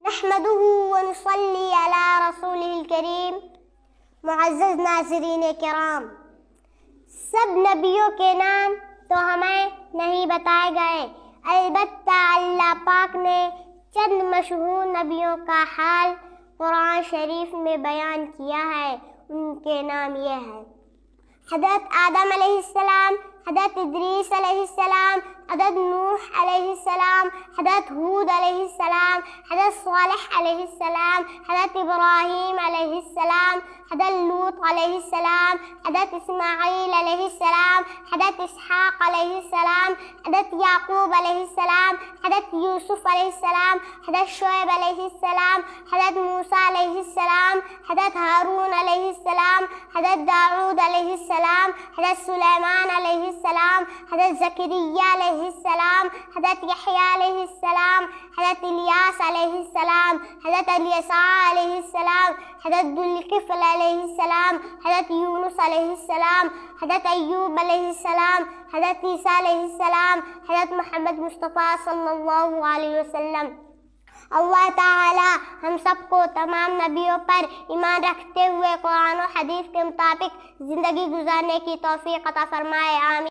نحمده ونصلي على رسوله الکریم۔ معزز ناظرین کرام، سب نبیوں کے نام تو ہمیں نہیں بتائے گئے، البتہ اللہ پاک نے چند مشہور نبیوں کا حال قرآن شریف میں بیان کیا ہے۔ ان کے نام یہ ہیں: حضرت آدم علیہ السلام، حضرت ادریس علیہ السلام، حضرت نوح علیہ السلام، حضرت ہود علیہ السلام، حضرت صالح علیہ السلام، حضرت ابراہیم علیہ السلام، حضرت لوط علیہ السلام، حضرت اسماعیل علیہ السلام، حضرت اسحاق علیہ السلام، حضرت یعقوب علیہ السلام، حضرت یوسف علیہ السلام، حضرت شعیب علیہ السلام، حضرت موسیٰ علیہ السلام، حضرت ہارون علیہ السلام، حضرت داؤد علیہ السلام، حضرت سلیمان علیہ السلام، حضرت زکریا علیہ السلام، حضرت یحییٰ علیہ السلام، حضرت الیاس علیہ السلام، حضرت الیسع علیہ السلام، حضرت ذوالکفل علیہ السلام، حضرت یونس علیہ السلام، حضرت ایوب علیہ السلام، حضرت عیسیٰ علیہ السلام، حضرت محمد مصطفیٰ صلی اللہ علیہ وسلم۔ اللہ تعالی ہم سب کو تمام نبیوں پر ایمان رکھتے ہوئے قرآن و حدیث کے مطابق زندگی گزارنے کی توفیق عطا فرمائے، آمین۔